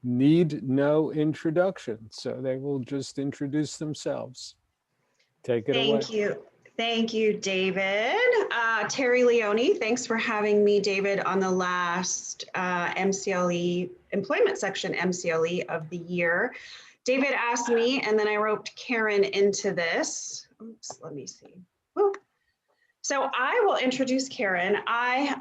need no introduction, so they will just introduce themselves. Take it away. Thank you. Thank you, David. Terry Leoni, thanks for having me, David, on the last MCLE employment section MCLE of the year. David asked me, and then I roped Karen into this. Oops, let me see. Woo. So I will introduce Karen. I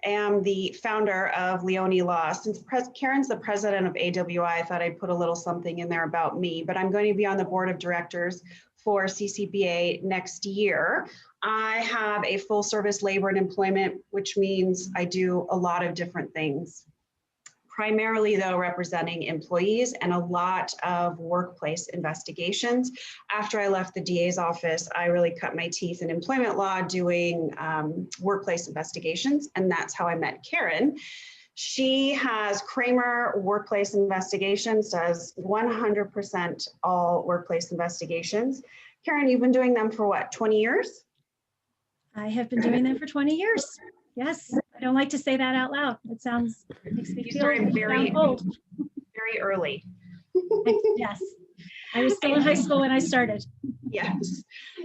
am the founder of Leoni Law. Since Karen's the president of AWI, I thought I'd put a little something in there about me, but I'm going to be on the board of directors for CCBA next year. I have a full service labor and employment, which means I do a lot of different things. Primarily though, representing employees and a lot of workplace investigations. After I left the DA's office, I really cut my teeth in employment law doing workplace investigations, and that's how I met Karen. She has Kramer Workplace Investigations, does 100% all workplace investigations. Karen, you've been doing them for what, 20 years? I have been doing them for 20 years. Yes, I don't like to say that out loud. It sounds, makes me feel very old. Very early. Yes, I was still in high school when I started. Yes,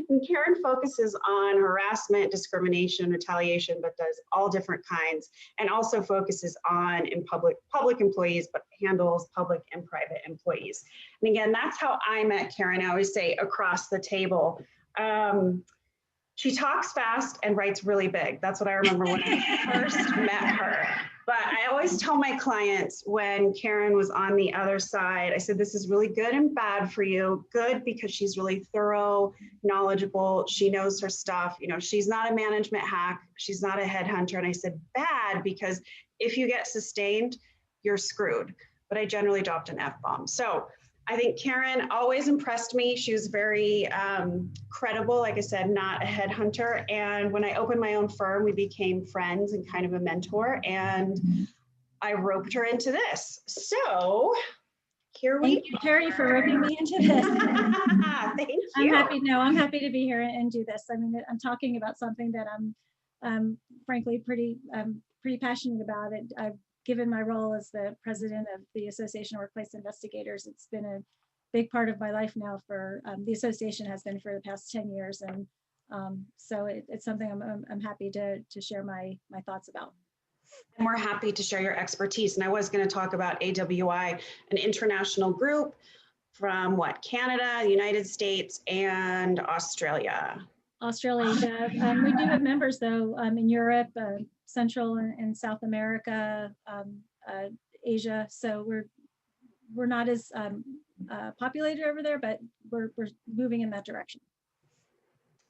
and Karen focuses on harassment, discrimination, retaliation, but does all different kinds, and also focuses on public employees, but handles public and private employees. And again, that's how I met Karen. I always say across the table. She talks fast and writes really big. That's what I remember when I first met her. But I always tell my clients when Karen was on the other side, I said, this is really good and bad for you. Good because she's really thorough, knowledgeable. She knows her stuff. You know, she's not a management hack. She's not a headhunter. And I said, bad because if you get sustained, you're screwed. But I generally dropped an F-bomb. So I think Karen always impressed me. She was very credible, like I said, not a headhunter. And when I opened my own firm, we became friends and kind of a mentor. And I roped her into this. So here we Thank you, Terry, for roping me into this. Thank you. I'm happy to be here and do this. I mean, I'm talking about something that I'm frankly pretty passionate about. I've given my role as the president of the Association of Workplace Investigators, it's been a big part of my life now for, the association has been for the past 10 years. And so it's something I'm happy to share my thoughts about. And we're happy to share your expertise. And I was going to talk about AWI, an international group from what, Canada, the United States, and Australia. Australasia. We do have members though in Europe, Central and South America, Asia. So we're not as populated over there, but we're moving in that direction.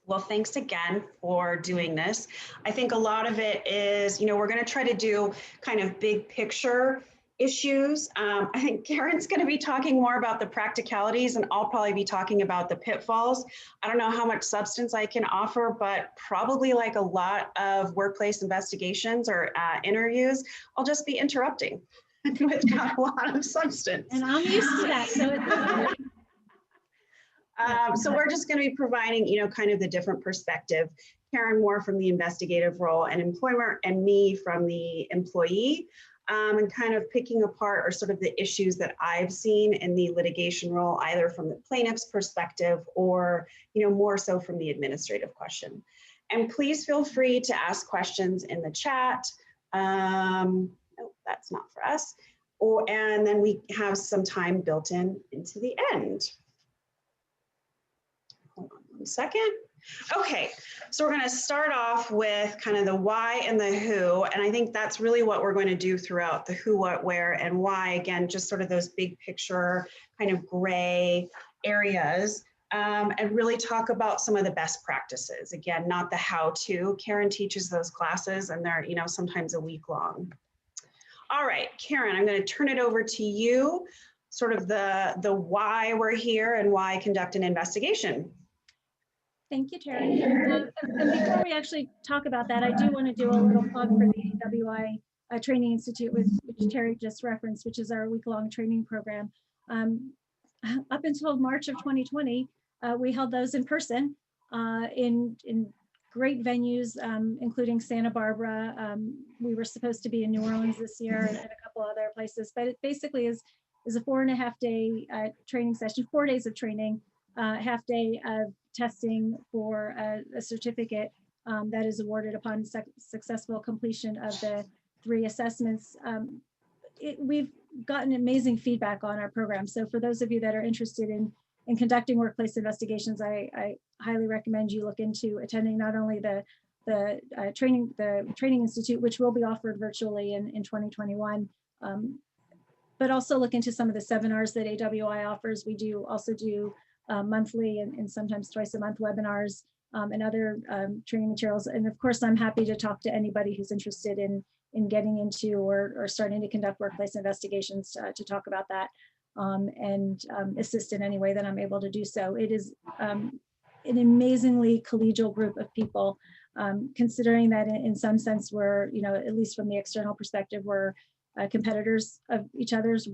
Well, thanks again for doing this. I think a lot of it is, you know, we're going to try to do kind of big picture issues. I think Karen's going to be talking more about the practicalities, and I'll probably be talking about the pitfalls. I don't know how much substance I can offer, but probably like a lot of workplace investigations or interviews, I'll just be interrupting. It's got a lot of substance. And I'm used to that. So we're just going to be providing, you know, kind of the different perspective. Karen more from the investigative role and employment, and me from the employee. And kind of picking apart or sort of the issues that I've seen in the litigation role, either from the plaintiff's perspective or, you know, more so from the administrative question. And please feel free to ask questions in the chat. No, that's not for us. And then we have some time built into the end. Hold on 1 second. Okay, so we're going to start off with kind of the why and the who, and I think that's really what we're going to do throughout the who, what, where, and why. Again, just sort of those big picture kind of gray areas, and really talk about some of the best practices. Again, not the how-to. Karen teaches those classes, and they're, you know, sometimes a week long. All right, Karen, I'm going to turn it over to you, sort of the why we're here and why conduct an investigation. Thank you, Terry. And before we actually talk about that, I do want to do a little plug for the AWI Training Institute, which Terry just referenced, which is our week-long training program. Up until March of 2020, we held those in person in great venues, including Santa Barbara. We were supposed to be in New Orleans this year and a couple other places, but it basically is a 4.5-day training session, 4 days of training, half day of testing for a certificate that is awarded upon successful completion of the 3 assessments. We've gotten amazing feedback on our program. So for those of you that are interested in conducting workplace investigations, I highly recommend you look into attending not only the training institute, which will be offered virtually in 2021, but also look into some of the seminars that AWI offers. We also do monthly and sometimes twice a month webinars and other training materials. And of course, I'm happy to talk to anybody who's interested in getting into or starting to conduct workplace investigations to talk about that and assist in any way that I'm able to do so. It is an amazingly collegial group of people, considering that in some sense we're, at least from the external perspective, we're competitors of each other's.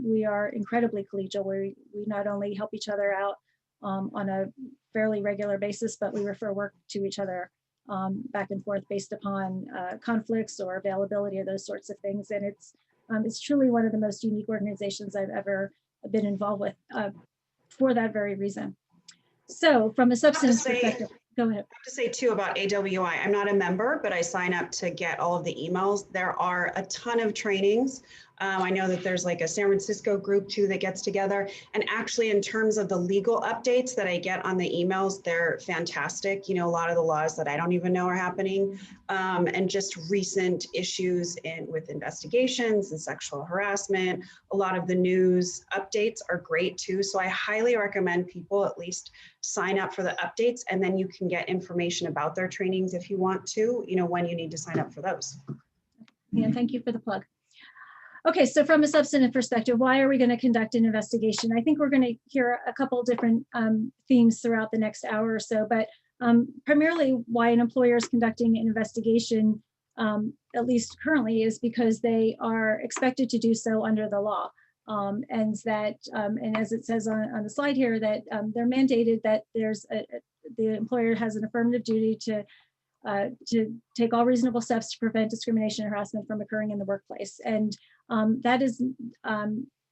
We are incredibly collegial. We not only help each other out on a fairly regular basis, but we refer work to each other back and forth based upon conflicts or availability or those sorts of things. And it's truly one of the most unique organizations I've ever been involved with for that very reason. So from a substance perspective, go ahead. I have to say too about AWI, I'm not a member, but I sign up to get all of the emails. There are a ton of trainings. I know that there's like a San Francisco group too that gets together. And actually in terms of the legal updates that I get on the emails, they're fantastic. A lot of the laws that I don't even know are happening and just recent issues with investigations and sexual harassment. A lot of the news updates are great too. So I highly recommend people at least sign up for the updates, and then you can get information about their trainings if you want to, when you need to sign up for those. Yeah, thank you for the plug. Okay, so from a substantive perspective, why are we going to conduct an investigation? I think we're going to hear a couple different themes throughout the next hour or so, but primarily why an employer is conducting an investigation, at least currently, is because they are expected to do so under the law. And as it says on the slide here, that they're mandated that the employer has an affirmative duty to take all reasonable steps to prevent discrimination and harassment from occurring in the workplace. And that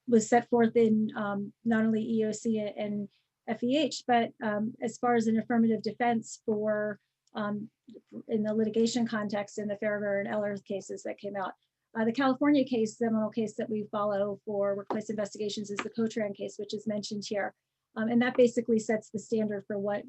was set forth in not only EOC and FEH, but as far as an affirmative defense for in the litigation context in the Farragher and Eller cases that came out. The California case, seminal case that we follow for workplace investigations, is the Cotran case, which is mentioned here. And that basically sets the standard for what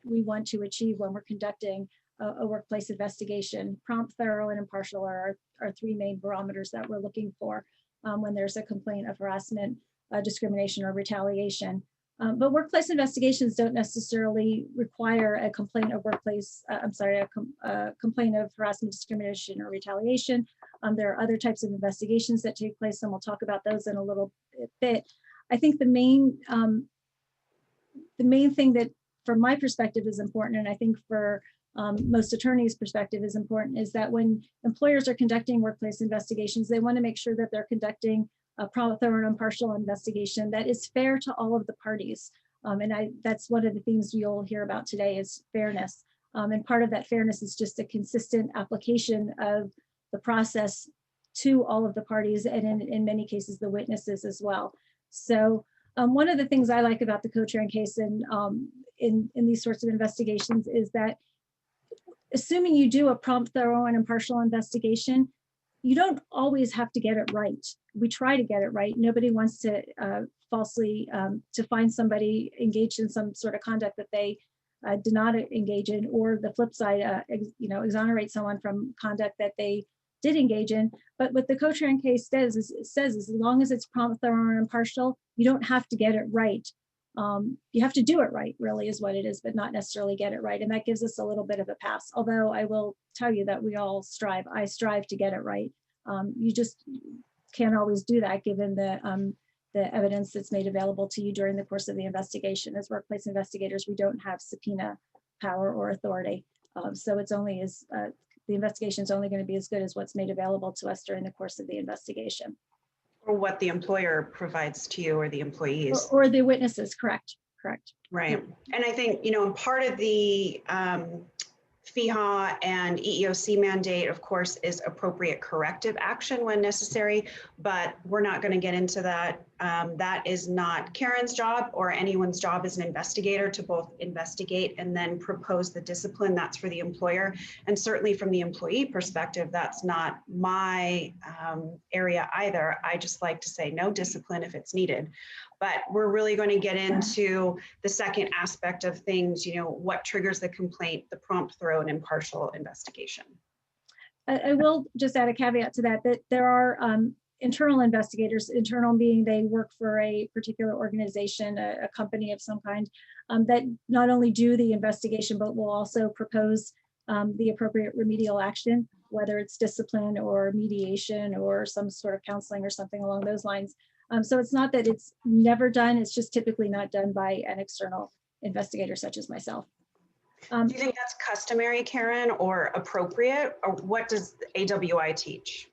we want to achieve when we're conducting a workplace investigation. Prompt, thorough, and impartial are our 3 main barometers that we're looking for when there's a complaint of harassment, discrimination, or retaliation. But workplace investigations don't necessarily require a complaint of a complaint of harassment, discrimination, or retaliation. There are other types of investigations that take place, and we'll talk about those in a little bit. I think the main thing that, from my perspective, is important, and I think for most attorneys' perspective is important, is that when employers are conducting workplace investigations, they want to make sure that they're conducting a prompt, thorough, and impartial investigation that is fair to all of the parties. And that's one of the themes you'll hear about today is fairness. And part of that fairness is just a consistent application of the process to all of the parties, and in many cases, the witnesses as well. So one of the things I like about the Cotran case and in these sorts of investigations is that, assuming you do a prompt, thorough, and impartial investigation, you don't always have to get it right. We try to get it right. Nobody wants to falsely to find somebody engaged in some sort of conduct that they did not engage in, or the flip side, exonerate someone from conduct that they did engage in. But what the Cotran case says is as long as it's prompt, thorough, and impartial, you don't have to get it right. You have to do it right, really, is what it is, but not necessarily get it right. And that gives us a little bit of a pass. Although I will tell you that we all strive. I strive to get it right. You just can't always do that, given the evidence that's made available to you during the course of the investigation. As workplace investigators, we don't have subpoena power or authority. So it's only as the investigation is only going to be as good as what's made available to us during the course of the investigation. Or what the employer provides to you or the employees. Or the witnesses, correct. Right. And I think, part of the FEHA and EEOC mandate, of course, is appropriate corrective action when necessary, but we're not going to get into that. That is not Karen's job or anyone's job as an investigator to both investigate and then propose the discipline. That's for the employer. And certainly from the employee perspective, that's not my area either. I just like to say no discipline if it's needed. But we're really going to get into the second aspect of things, you know, what triggers the complaint, the prompt, thorough, and impartial investigation. I will just add a caveat to that, that there are internal investigators, internal being they work for a particular organization, a company of some kind, that not only do the investigation, but will also propose the appropriate remedial action, whether it's discipline or mediation or some sort of counseling or something along those lines. So it's not that it's never done, it's just typically not done by an external investigator such as myself. Do you think that's customary, Karen, or appropriate, or what does AWI teach?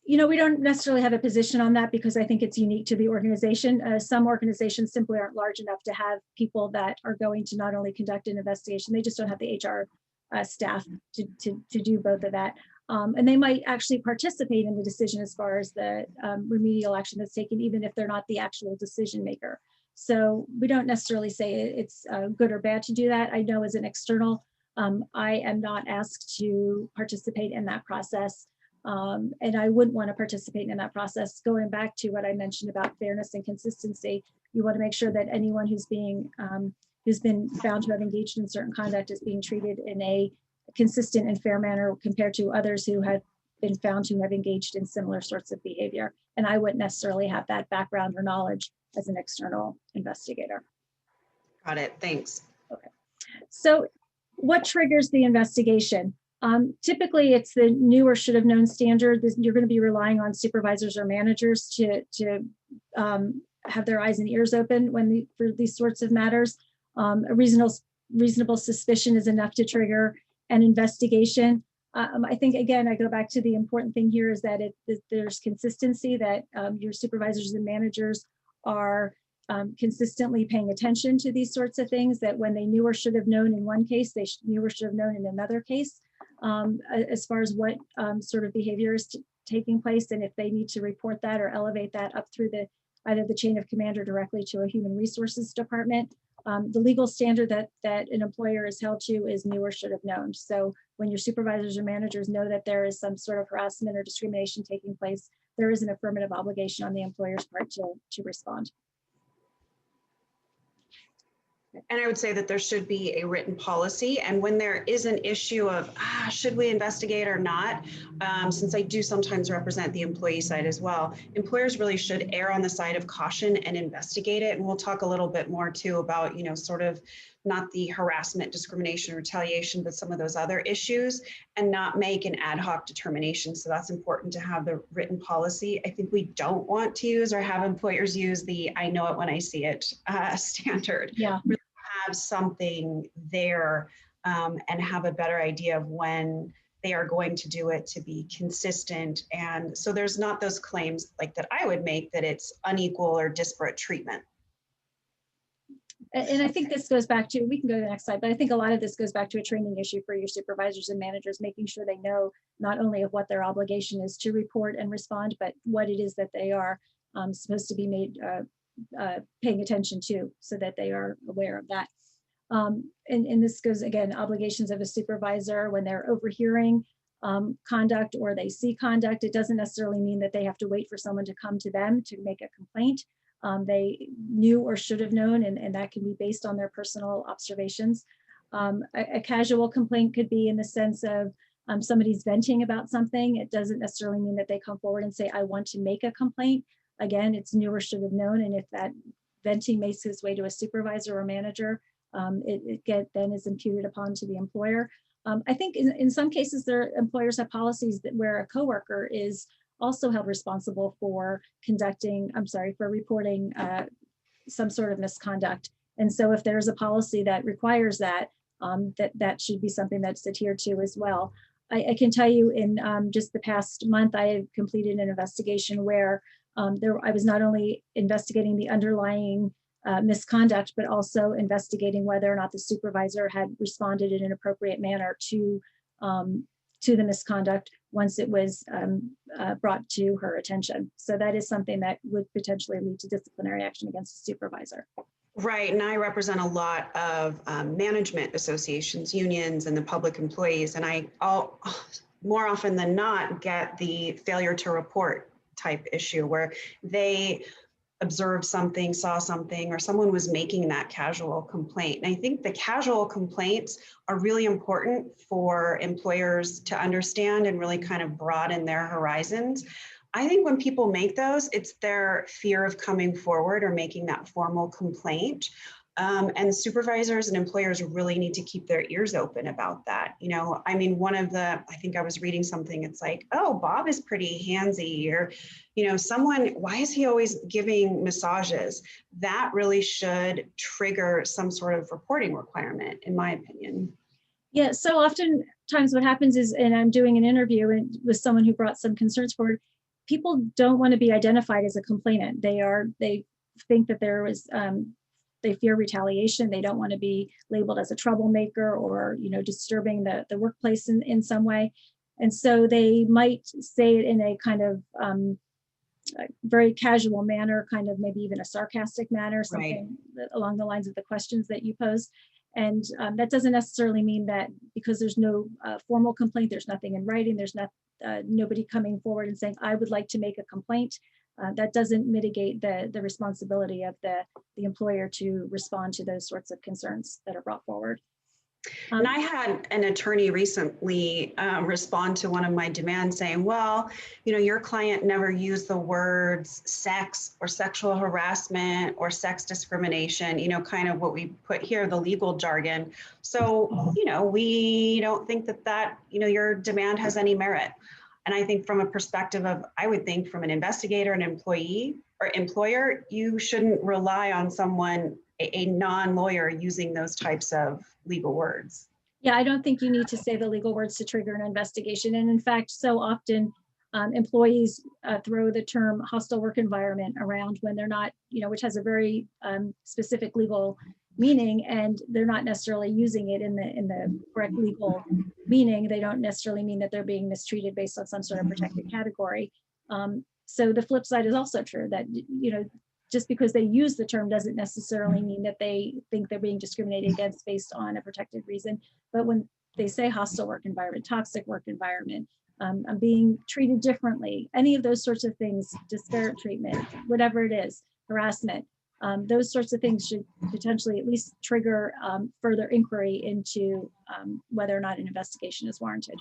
You know, we don't necessarily have a position on that because I think it's unique to the organization. Some organizations simply aren't large enough to have people that are going to not only conduct an investigation, they just don't have the HR staff to do both of that. And they might actually participate in the decision as far as the remedial action that's taken, even if they're not the actual decision maker. So we don't necessarily say it's good or bad to do that. I know as an external, I am not asked to participate in that process. And I wouldn't want to participate in that process. Going back to what I mentioned about fairness and consistency, you want to make sure that anyone who's been found to have engaged in certain conduct is being treated in a consistent and fair manner compared to others who have been found to have engaged in similar sorts of behavior. And I wouldn't necessarily have that background or knowledge as an external investigator. Got it, thanks. Okay, so what triggers the investigation? Typically, it's the knew or should have known standard. You're going to be relying on supervisors or managers to have their eyes and ears open for these sorts of matters. A reasonable suspicion is enough to trigger an investigation. I think, again, I go back to the important thing here is that there's consistency, that your supervisors and managers are consistently paying attention to these sorts of things, that when they knew or should have known in one case, they knew or should have known in another case, as far as what sort of behavior is taking place, and if they need to report that or elevate that up through either the chain of command or directly to a human resources department. The legal standard that an employer is held to is knew or should have known. So when your supervisors or managers know that there is some sort of harassment or discrimination taking place, there is an affirmative obligation on the employer's part to respond. And I would say that there should be a written policy. And when there is an issue of, should we investigate or not, since I do sometimes represent the employee side as well, employers really should err on the side of caution and investigate it. And we'll talk a little bit more too about, you know, sort of not the harassment, discrimination, retaliation, but some of those other issues, and not make an ad hoc determination. So that's important to have the written policy. I think we don't want to use or have employers use the I know it when I see it standard. Yeah. Really have something there and have a better idea of when they are going to do it to be consistent. And so there's not those claims like that I would make that it's unequal or disparate treatment. And I think this goes back to, we can go to the next slide, but I think a lot of this goes back to a training issue for your supervisors and managers, making sure they know not only of what their obligation is to report and respond, but what it is that they are supposed to be made paying attention to, so that they are aware of that. And this goes, again, obligations of a supervisor when they're overhearing conduct or they see conduct. It doesn't necessarily mean that they have to wait for someone to come to them to make a complaint. They knew or should have known, and that can be based on their personal observations. A casual complaint could be in the sense of somebody's venting about something. It doesn't necessarily mean that they come forward and say, I want to make a complaint. Again, it's knew or should have known, and if that venting makes its way to a supervisor or manager, it then is imputed upon to the employer. I think in some cases, employers have policies where a coworker is also held responsible for reporting some sort of misconduct. And so if there's a policy that requires that, that should be something that's adhered to as well. I can tell you in just the past month, I have completed an investigation where I was not only investigating the underlying misconduct, but also investigating whether or not the supervisor had responded in an appropriate manner to the misconduct once it was brought to her attention. So that is something that would potentially lead to disciplinary action against the supervisor. Right, and I represent a lot of management associations, unions, and the public employees, and I'll more often than not get the failure to report type issue where they observed something, saw something, or someone was making that casual complaint. And I think the casual complaints are really important for employers to understand and really kind of broaden their horizons. I think when people make those, it's their fear of coming forward or making that formal complaint. And supervisors and employers really need to keep their ears open about that. You know, I mean, I think I was reading something, it's like, oh, Bob is pretty handsy, or, you know, why is he always giving massages? That really should trigger some sort of reporting requirement, in my opinion. Yeah, so oftentimes what happens is, and I'm doing an interview with someone who brought some concerns forward, people don't want to be identified as a complainant. They think that there was, they fear retaliation. They don't want to be labeled as a troublemaker or, you know, disturbing the workplace in some way. And so they might say it in a kind of very casual manner, kind of maybe even a sarcastic manner, something along the lines of the questions that you posed. And that doesn't necessarily mean that because there's no formal complaint, there's nothing in writing, there's nobody coming forward and saying, I would like to make a complaint. That doesn't mitigate the responsibility of the employer to respond to those sorts of concerns that are brought forward. And I had an attorney recently respond to one of my demands saying, well, you know, your client never used the words sex or sexual harassment or sex discrimination, you know, kind of what we put here, the legal jargon. So, you know, we don't think that, you know, your demand has any merit. And I think from a perspective of, I would think from an investigator, an employee or employer, you shouldn't rely on someone, a non-lawyer, using those types of legal words. Yeah, I don't think you need to say the legal words to trigger an investigation. And in fact, so often employees throw the term hostile work environment around when they're not, you know, which has a very specific legal meaning, and they're not necessarily using it in the correct legal meaning. They don't necessarily mean that they're being mistreated based on some sort of protected category. So the flip side is also true, that, you know, just because they use the term doesn't necessarily mean that they think they're being discriminated against based on a protected reason. But when they say hostile work environment, toxic work environment, I'm being treated differently, any of those sorts of things, disparate treatment, whatever it is, harassment, those sorts of things should potentially at least trigger further inquiry into whether or not an investigation is warranted.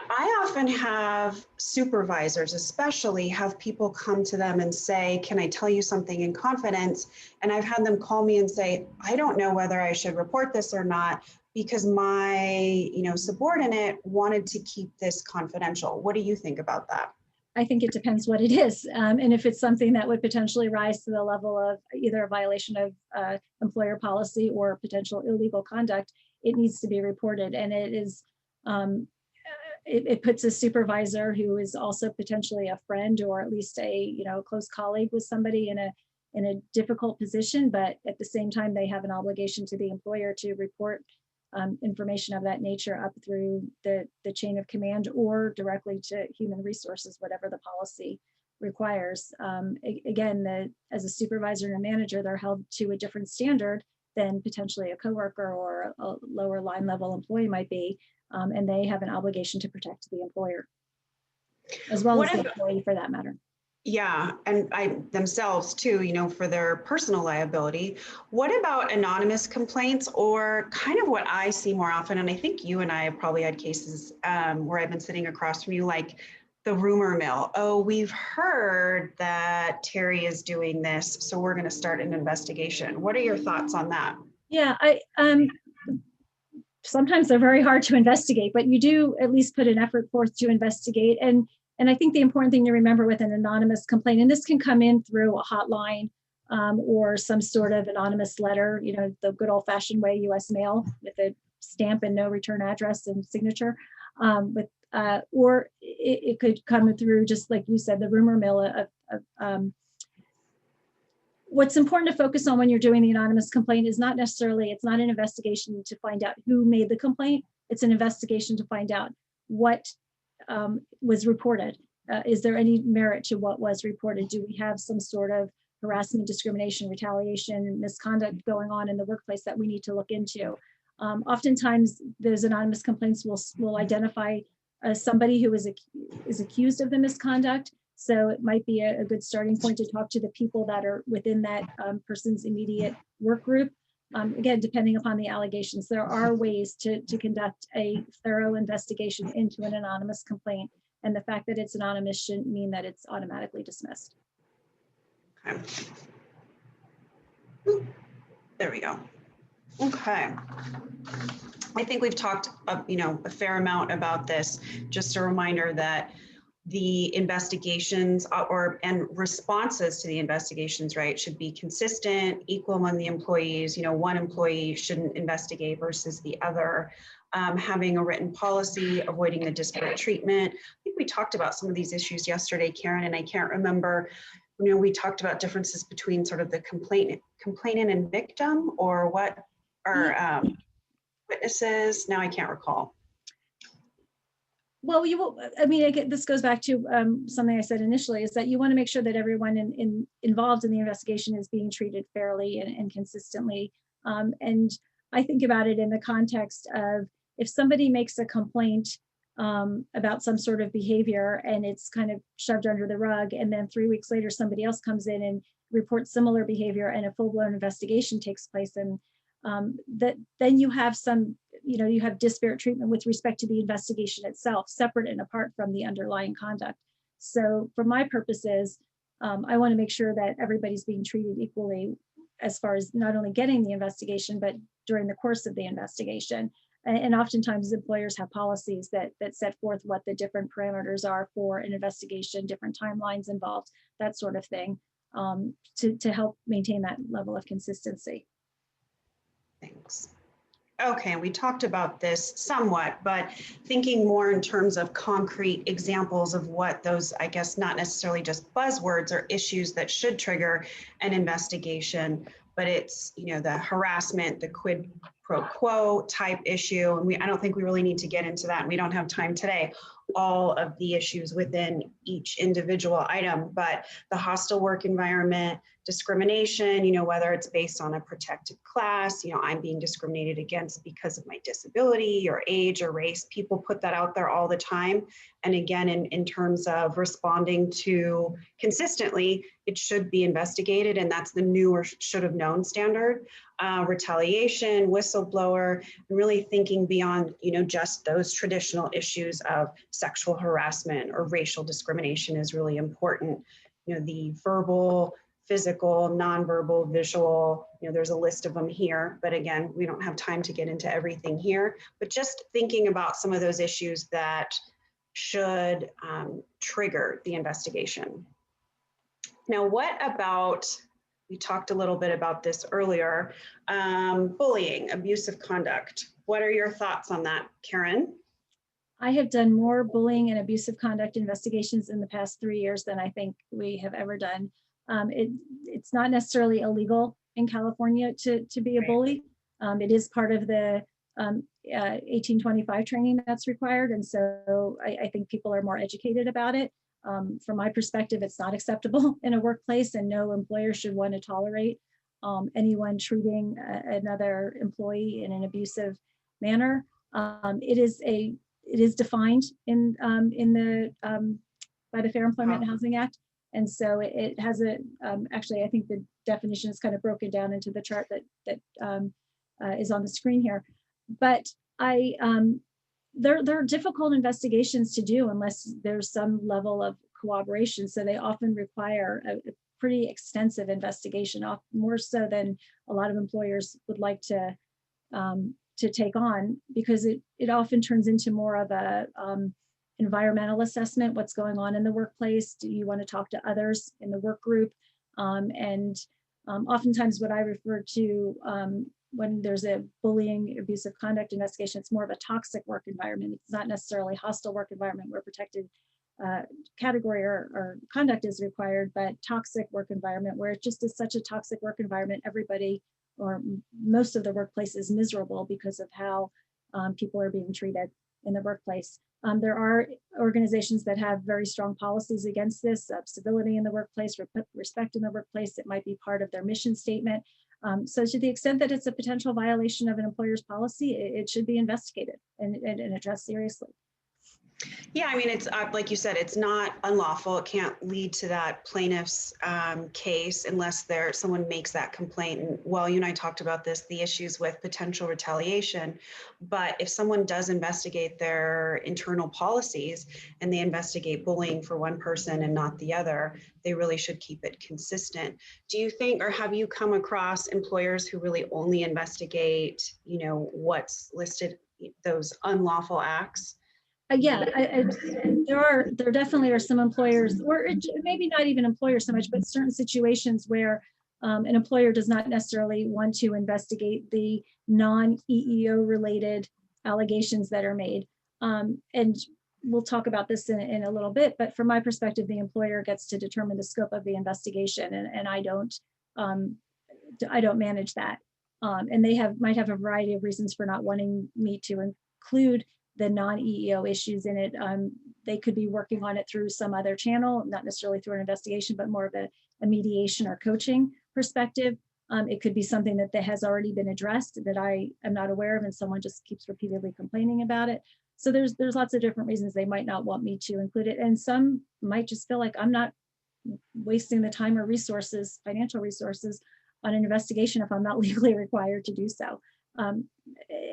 I often have supervisors, especially, have people come to them and say, can I tell you something in confidence? And I've had them call me and say, I don't know whether I should report this or not because my, you know, subordinate wanted to keep this confidential. What do you think about that? I think it depends what it is. And if it's something that would potentially rise to the level of either a violation of employer policy or potential illegal conduct, it needs to be reported. And it is, it puts a supervisor who is also potentially a friend or at least a, you know, close colleague with somebody in a difficult position, but at the same time, they have an obligation to the employer to report information of that nature up through the chain of command or directly to human resources, whatever the policy requires. Again, as a supervisor and a manager, they're held to a different standard than potentially a coworker or a lower line level employee might be. And they have an obligation to protect the employer, as well as the employee for that matter. Yeah, and themselves too, you know, for their personal liability. What about anonymous complaints, or kind of what I see more often, and I think you and I have probably had cases where I've been sitting across from you, like the rumor mill. Oh, we've heard that Terry is doing this, so we're going to start an investigation. What are your thoughts on that? Yeah, sometimes they're very hard to investigate, but you do at least put an effort forth to investigate. And I think the important thing to remember with an anonymous complaint, and this can come in through a hotline or some sort of anonymous letter, you know, the good old fashioned way, US mail with a stamp and no return address and signature. Or it could come through, just like you said, the rumor mill of what's important to focus on when you're doing the anonymous complaint is not necessarily, it's not an investigation to find out who made the complaint. It's an investigation to find out what was reported. Is there any merit to what was reported? Do we have some sort of harassment, discrimination, retaliation, misconduct going on in the workplace that we need to look into? Oftentimes, those anonymous complaints will identify somebody who is accused of the misconduct. So it might be a good starting point to talk to the people that are within that person's immediate work group. Again, depending upon the allegations, there are ways to conduct a thorough investigation into an anonymous complaint. And the fact that it's anonymous shouldn't mean that it's automatically dismissed. Okay. There we go. Okay. I think we've talked, a fair amount about this. Just a reminder that the investigations and responses to the investigations, right, should be consistent, equal among the employees. One employee shouldn't investigate versus the other. Having a written policy, avoiding the disparate treatment. I think we talked about some of these issues yesterday, Karen, and I can't remember. We talked about differences between sort of the complainant and victim, or what are witnesses. Now I can't recall. Well, this goes back to something I said initially, is that you want to make sure that everyone involved in the investigation is being treated fairly and consistently. And I think about it in the context of, if somebody makes a complaint about some sort of behavior and it's kind of shoved under the rug, and then 3 weeks later somebody else comes in and reports similar behavior and a full-blown investigation takes place, and then you have you have disparate treatment with respect to the investigation itself, separate and apart from the underlying conduct. So for my purposes, I want to make sure that everybody's being treated equally as far as not only getting the investigation, but during the course of the investigation. And oftentimes employers have policies that set forth what the different parameters are for an investigation, different timelines involved, that sort of thing, to help maintain that level of consistency. Thanks. Okay, we talked about this somewhat, but thinking more in terms of concrete examples of what those, I guess, not necessarily just buzzwords or issues that should trigger an investigation, but it's, the harassment, the quid pro quo type issue. And I don't think we really need to get into that. And we don't have time today, all of the issues within each individual item, but the hostile work environment, discrimination, whether it's based on a protected class, I'm being discriminated against because of my disability or age or race. People put that out there all the time. And again, in terms of responding to consistently, it should be investigated. And that's the new or should have known standard. Retaliation, whistleblower, and really thinking beyond, just those traditional issues of sexual harassment or racial discrimination is really important. The verbal, physical, nonverbal, visual, there's a list of them here, but again, we don't have time to get into everything here, but just thinking about some of those issues that should trigger the investigation. Now, what about, we talked a little bit about this earlier, bullying, abusive conduct. What are your thoughts on that, Karen? I have done more bullying and abusive conduct investigations in the past 3 years than I think we have ever done. It's not necessarily illegal in California to be a bully. It is part of the 1825 training that's required. And so I think people are more educated about it. From my perspective, it's not acceptable in a workplace, and no employer should want to tolerate anyone treating another employee in an abusive manner. It is defined in the by the Fair Employment and Housing Act. And so it has actually, I think the definition is kind of broken down into the chart that is on the screen here. But there are difficult investigations to do unless there's some level of cooperation. So they often require a pretty extensive investigation, more so than a lot of employers would like to take on, because it often turns into more of a environmental assessment, what's going on in the workplace. Do you want to talk to others in the work group? And oftentimes what I refer to when there's a bullying, abusive conduct investigation, it's more of a toxic work environment. It's not necessarily hostile work environment where protected category or conduct is required, but toxic work environment, where it just is such a toxic work environment, everybody or most of the workplace is miserable because of how people are being treated in the workplace. There are organizations that have very strong policies against this, civility in the workplace, respect in the workplace. It might be part of their mission statement. So to the extent that it's a potential violation of an employer's policy, it should be investigated and addressed seriously. Yeah, I mean, it's like you said, it's not unlawful. It can't lead to that plaintiff's case unless someone makes that complaint. And well, you and I talked about this, the issues with potential retaliation. But if someone does investigate their internal policies and they investigate bullying for one person and not the other, they really should keep it consistent. Do you think, or have you come across employers who really only investigate, what's listed, those unlawful acts? Yeah, there definitely are some employers, or maybe not even employers so much, but certain situations where an employer does not necessarily want to investigate the non-EEO related allegations that are made. And we'll talk about this in a little bit, but from my perspective, the employer gets to determine the scope of the investigation, and I don't manage that. And they might have a variety of reasons for not wanting me to include the non-EEO issues in it. They could be working on it through some other channel, not necessarily through an investigation, but more of a mediation or coaching perspective. It could be something that has already been addressed that I am not aware of, and someone just keeps repeatedly complaining about it. So there's lots of different reasons they might not want me to include it. And some might just feel like I'm not wasting the time or resources, financial resources, on an investigation if I'm not legally required to do so.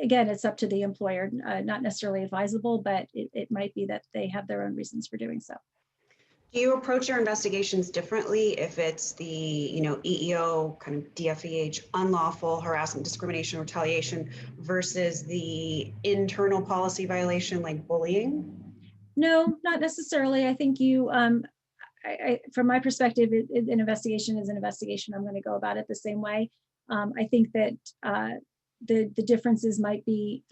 Again, it's up to the employer, not necessarily advisable, but it might be that they have their own reasons for doing so. Do you approach your investigations differently if it's the, EEO kind of DFEH, unlawful harassment, discrimination, retaliation versus the internal policy violation like bullying? No, not necessarily. I think from my perspective, an investigation is an investigation. I'm going to go about it the same way. I think that the differences might be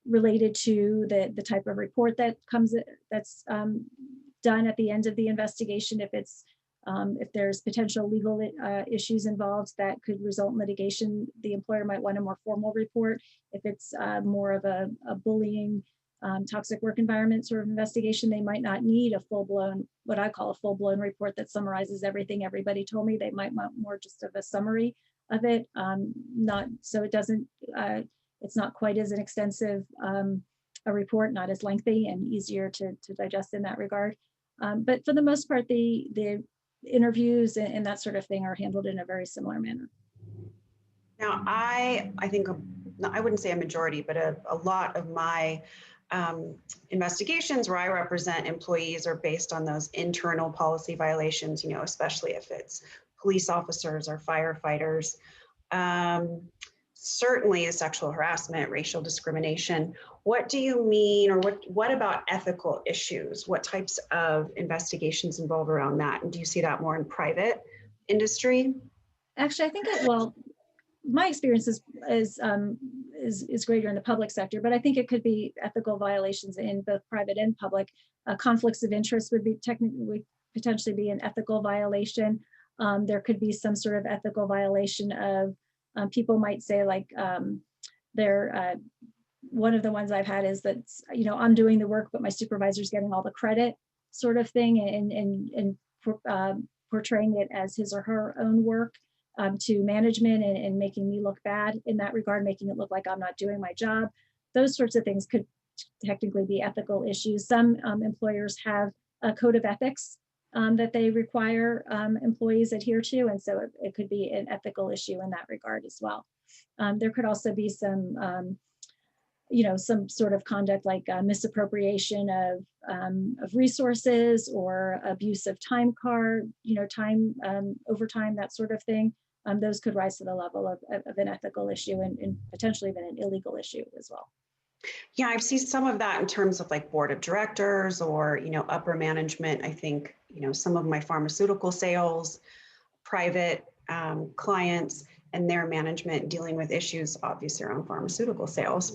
related to the type of report that's done at the end of the investigation. If there's potential legal issues involved that could result in litigation, the employer might want a more formal report. If it's more of a bullying, toxic work environment sort of investigation, they might not need a full-blown, what I call a full-blown report that summarizes everything everybody told me. They might want more just of a summary of it, not so it doesn't, it's not quite as an extensive a report, not as lengthy and easier to digest in that regard. But for the most part, the interviews and that sort of thing are handled in a very similar manner. Now, I think, I wouldn't say a majority, but a lot of my investigations where I represent employees are based on those internal policy violations, especially if it's police officers or firefighters. Certainly the sexual harassment, racial discrimination. What do you mean, or what about ethical issues? What types of investigations involve around that? And do you see that more in private industry? Actually, I think my experience is greater in the public sector, but I think it could be ethical violations in both private and public. Conflicts of interest would potentially be an ethical violation. There could be some sort of ethical violation of people might say like one of the ones I've had is that I'm doing the work but my supervisor's getting all the credit sort of thing, and portraying it as his or her own work to management and making me look bad in that regard, making it look like I'm not doing my job. Those sorts of things could technically be ethical issues. Some employers have a code of ethics that they require employees adhere to, and so it could be an ethical issue in that regard as well. There could also be some sort of conduct like misappropriation of resources or abuse of time card, time overtime, that sort of thing. Those could rise to the level of an ethical issue and potentially even an illegal issue as well. Yeah, I've seen some of that in terms of like board of directors or, upper management. I think, some of my pharmaceutical sales, private clients and their management dealing with issues obviously around pharmaceutical sales,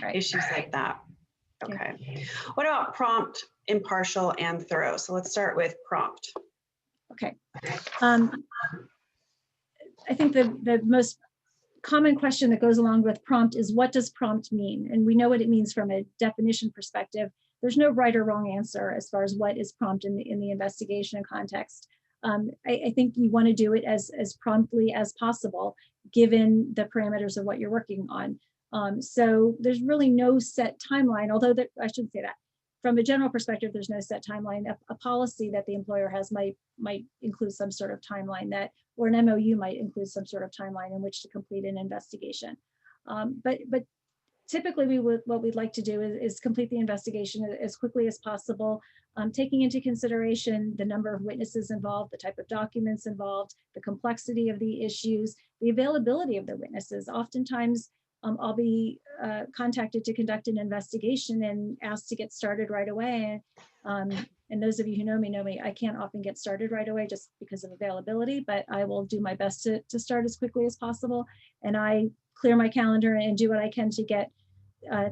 right. Issues like that. Okay. What about prompt impartial, and thorough. So let's start with prompt. Okay. I think the most common question that goes along with prompt is, what does prompt mean? And we know what it means from a definition perspective. There's no right or wrong answer as far as what is prompt in the investigation context. I think you want to do it as promptly as possible, given the parameters of what you're working on. So there's really no set timeline, although I shouldn't say that. From a general perspective, there's no set timeline. A policy that the employer has might include some sort of timeline that, or an MOU might include some sort of timeline in which to complete an investigation. But typically what we'd like to do is complete the investigation as quickly as possible, taking into consideration the number of witnesses involved, the type of documents involved, the complexity of the issues, the availability of the witnesses. Oftentimes, I'll be contacted to conduct an investigation and asked to get started right away. And those of you who know me, I can't often get started right away just because of availability, but I will do my best to start as quickly as possible. And I clear my calendar and do what I can to get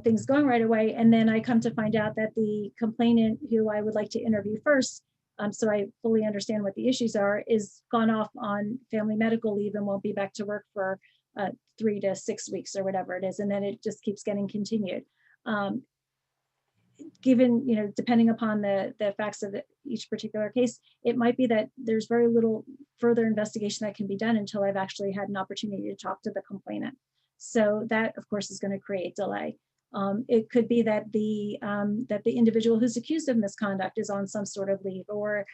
things going right away. And then I come to find out that the complainant who I would like to interview first, so I fully understand what the issues are, is gone off on family medical leave and won't be back to work for 3 to 6 weeks or whatever it is. And then it just keeps getting continued. Given, depending upon the facts of each particular case, it might be that there's very little further investigation that can be done until I've actually had an opportunity to talk to the complainant. So that, of course, is going to create delay. It could be that the individual who's accused of misconduct is on some sort of leave or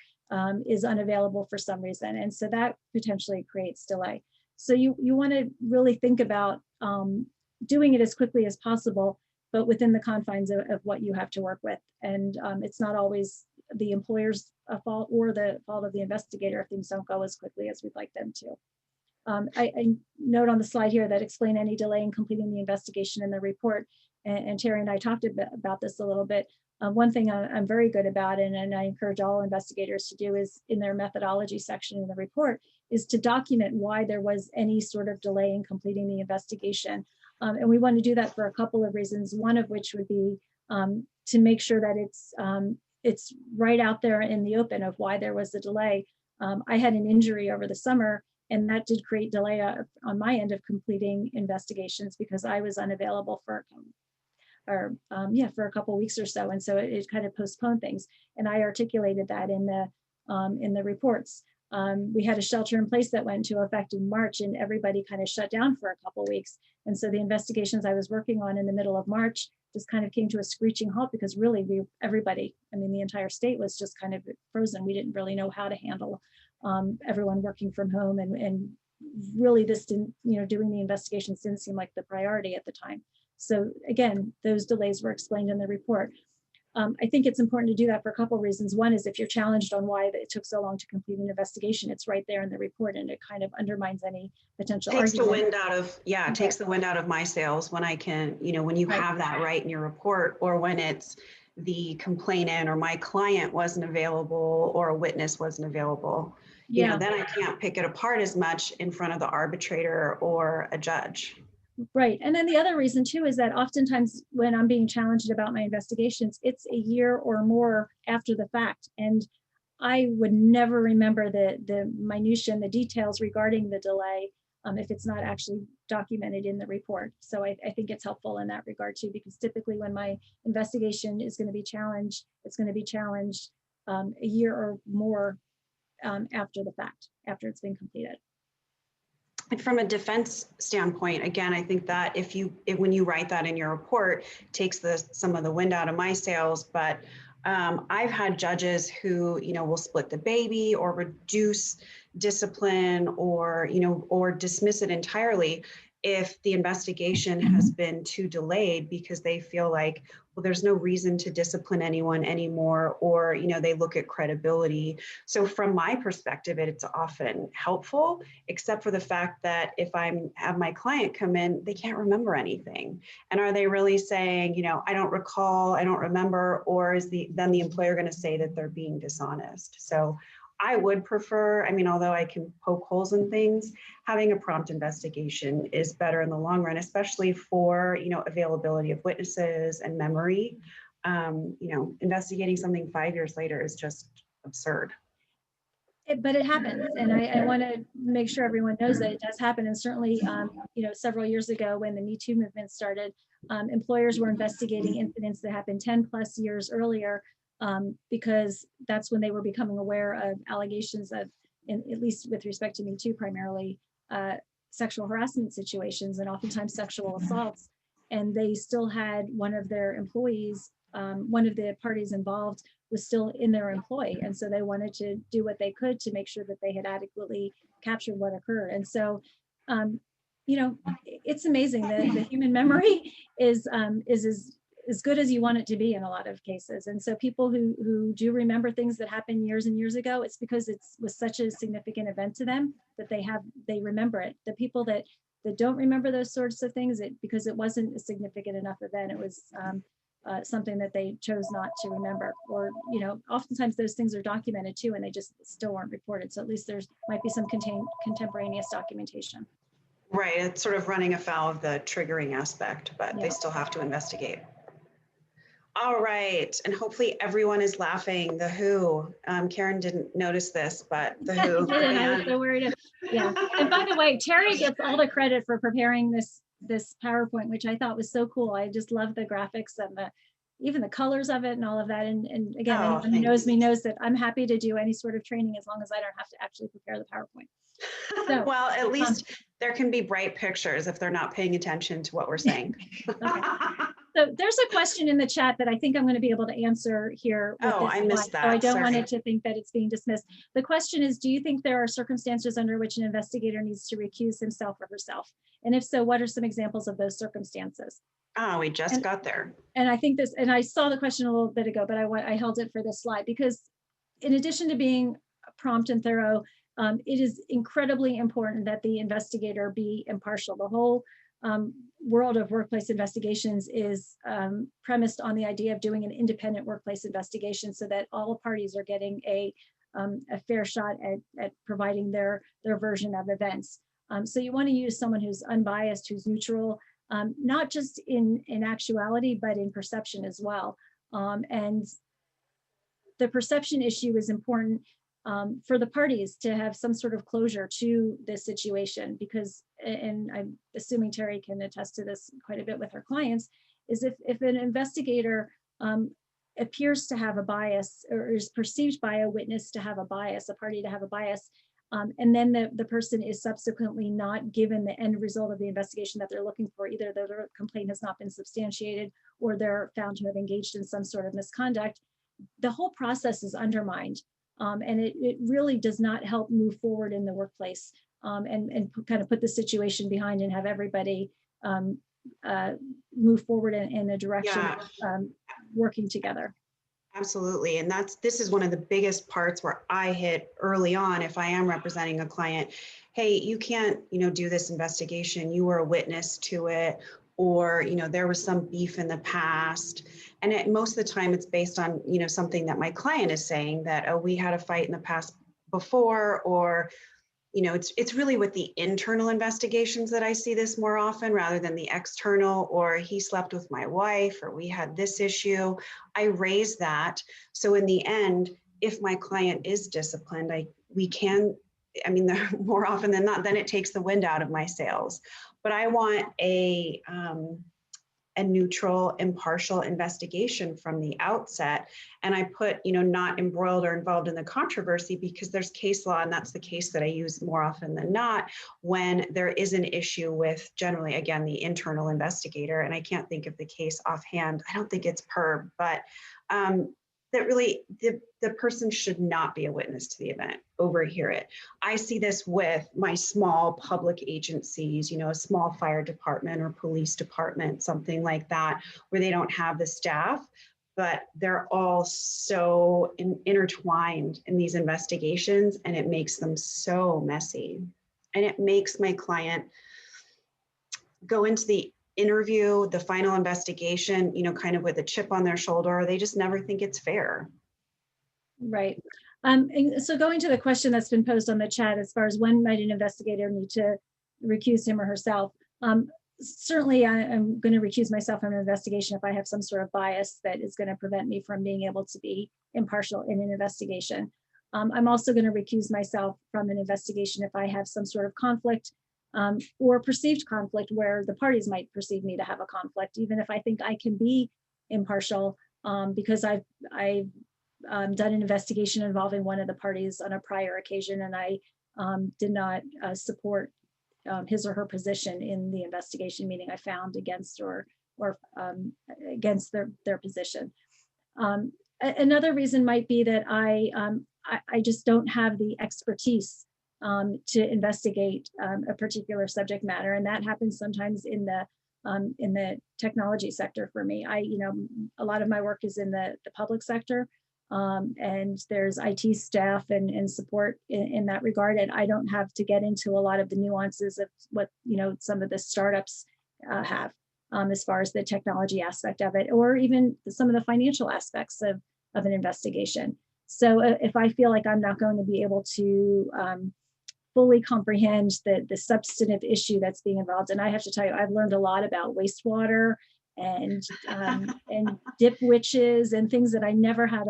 is unavailable for some reason. And so that potentially creates delay. So you want to really think about doing it as quickly as possible, but within the confines of what you have to work with. And it's not always the employer's fault or the fault of the investigator if things don't go as quickly as we'd like them to. I note on the slide here that explain any delay in completing the investigation in the report. And Terry and I talked about this a little bit. One thing I'm very good about, and I encourage all investigators to do, is in their methodology section in the report, is to document why there was any sort of delay in completing the investigation. And we want to do that for a couple of reasons, one of which would be to make sure that it's right out there in the open of why there was a delay. I had an injury over the summer, and that did create delay on my end of completing investigations because I was unavailable for a couple of weeks or so. And so it kind of postponed things. And I articulated that in the reports. We had a shelter in place that went into effect in March, and everybody kind of shut down for a couple of weeks. And so the investigations I was working on in the middle of March just kind of came to a screeching halt because really the entire state was just kind of frozen. We didn't really know how to handle everyone working from home, and really this didn't, doing the investigations didn't seem like the priority at the time. So again, those delays were explained in the report. I think it's important to do that for a couple of reasons. One is if you're challenged on why it took so long to complete an investigation, it's right there in the report, and it kind of undermines any potential argument. Takes the wind out of my sails when I can, when you have that right in your report, or when it's the complainant or my client wasn't available or a witness wasn't available. Then I can't pick it apart as much in front of the arbitrator or a judge. Right. And then the other reason too is that oftentimes when I'm being challenged about my investigations, it's a year or more after the fact. And I would never remember the minutiae and the details regarding the delay if it's not actually documented in the report. So I think it's helpful in that regard too, because typically when my investigation is going to be challenged, it's going to be challenged a year or more after the fact, after it's been completed. And from a defense standpoint, again, I think that when you write that in your report, it takes some of the wind out of my sails. But I've had judges who, will split the baby or reduce discipline or dismiss it entirely if the investigation has been too delayed because they feel like, well, there's no reason to discipline anyone anymore, or, they look at credibility. So from my perspective, it's often helpful, except for the fact that if I have my client come in, they can't remember anything. And are they really saying, I don't recall, I don't remember, or is then the employer going to say that they're being dishonest? So I would prefer, although I can poke holes in things, having a prompt investigation is better in the long run, especially for, availability of witnesses and memory. investigating something 5 years later is just absurd. But it happens, and I want to make sure everyone knows that it does happen. And certainly, several years ago when the Me Too movement started, employers were investigating incidents that happened 10 plus years earlier, because that's when they were becoming aware of allegations of, at least with respect to Me Too, primarily sexual harassment situations and oftentimes sexual assaults. And they still had one of their employees, one of the parties involved was still in their employ. And so they wanted to do what they could to make sure that they had adequately captured what occurred. And so, it's amazing that the human memory is as good as you want it to be in a lot of cases. And so people who do remember things that happened years and years ago, it's because it was such a significant event to them that they remember it. The people that don't remember those sorts of things, because it wasn't a significant enough event, it was something that they chose not to remember. Or, oftentimes those things are documented too, and they just still weren't reported. So at least might be some contemporaneous documentation. Right, it's sort of running afoul of the triggering aspect, but they still have to investigate. All right, and hopefully everyone is laughing. The Who, Karen didn't notice this, but The Who. I was so worried. Yeah, and by the way, Terry gets all the credit for preparing this PowerPoint, which I thought was so cool. I just love the graphics and even the colors of it and all of that. And again, anyone who knows me knows that I'm happy to do any sort of training as long as I don't have to actually prepare the PowerPoint. So, well, at least there can be bright pictures if they're not paying attention to what we're saying. Okay. So there's a question in the chat that I think I'm going to be able to answer here. I missed that. So I don't want it to think that it's being dismissed. The question is, do you think there are circumstances under which an investigator needs to recuse himself or herself? And if so, what are some examples of those circumstances? Oh, we just got there. And I think and I saw the question a little bit ago, but I held it for this slide because in addition to being prompt and thorough, it is incredibly important that the investigator be impartial. The whole world of workplace investigations is premised on the idea of doing an independent workplace investigation so that all parties are getting a fair shot at providing their version of events. So you want to use someone who's unbiased, who's neutral, not just in actuality, but in perception as well. And the perception issue is important for the parties to have some sort of closure to this situation, because, and I'm assuming Terry can attest to this quite a bit with her clients, is if an investigator appears to have a bias or is perceived by a witness to have a bias, a party to have a bias, and then the person is subsequently not given the end result of the investigation that they're looking for, either their complaint has not been substantiated or they're found to have engaged in some sort of misconduct, the whole process is undermined. And it really does not help move forward in the workplace and kind of put the situation behind and have everybody move forward in a direction of working together. Absolutely. And this is one of the biggest parts where I hit early on if I am representing a client. Hey, you can't, do this investigation. You were a witness to it, or, there was some beef in the past. And most of the time it's based on, something that my client is saying that, oh, we had a fight in the past before, or, it's really with the internal investigations that I see this more often rather than the external, or he slept with my wife, or we had this issue. I raise that. So in the end, if my client is disciplined, more often than not, then it takes the wind out of my sails. But I want a neutral, impartial investigation from the outset. And I put, not embroiled or involved in the controversy, because there's case law, and that's the case that I use more often than not when there is an issue with, generally, again, the internal investigator. And I can't think of the case offhand. I don't think it's PERB, but that really the person should not be a witness to the event, overhear it. I see this with my small public agencies, a small fire department or police department, something like that, where they don't have the staff, but they're all so intertwined in these investigations, and it makes them so messy. And it makes my client go into the interview, the final investigation, kind of with a chip on their shoulder. They just never think it's fair. Right. And so going to the question that's been posed on the chat, as far as when might an investigator need to recuse him or herself, certainly I'm going to recuse myself from an investigation if I have some sort of bias that is going to prevent me from being able to be impartial in an investigation. I'm also going to recuse myself from an investigation if I have some sort of conflict or perceived conflict where the parties might perceive me to have a conflict, even if I think I can be impartial, because I've done an investigation involving one of the parties on a prior occasion, and I did not support his or her position in the investigation, meaning I found against or against their position. Another reason might be that I just don't have the expertise to investigate a particular subject matter, and that happens sometimes in the technology sector for me. A lot of my work is in the public sector, and there's IT staff and support in that regard, and I don't have to get into a lot of the nuances of what some of the startups have as far as the technology aspect of it, or even some of the financial aspects of an investigation. So if I feel like I'm not going to be able to fully comprehend the substantive issue that's being involved, and I have to tell you, I've learned a lot about wastewater and dip witches and things that I never had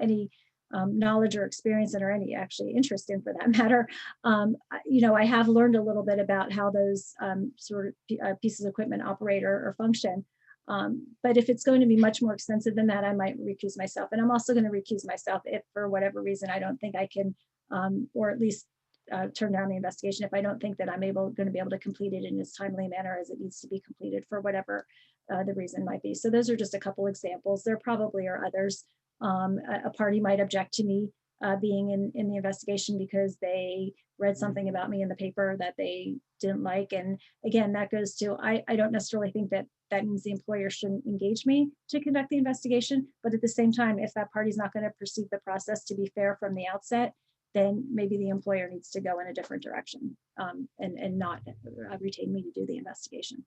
any knowledge or experience in, or any actually interest in for that matter. I have learned a little bit about how those sort of pieces of equipment operate or function. But if it's going to be much more extensive than that, I might recuse myself. And I'm also going to recuse myself if for whatever reason I don't think I can, or at least turn down the investigation if I don't think that I'm going to be able to complete it in as timely a manner as it needs to be completed for whatever the reason might be. So those are just a couple examples. There probably are others. A party might object to me being in the investigation because they read something about me in the paper that they didn't like. And again, that goes to, I don't necessarily think that means the employer shouldn't engage me to conduct the investigation. But at the same time, if that party's not going to perceive the process to be fair from the outset, then maybe the employer needs to go in a different direction and not retain me to do the investigation.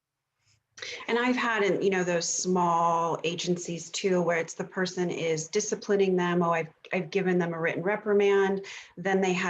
And I've had in, those small agencies too, where it's the person is disciplining them. Oh, I've given them a written reprimand. Then they had a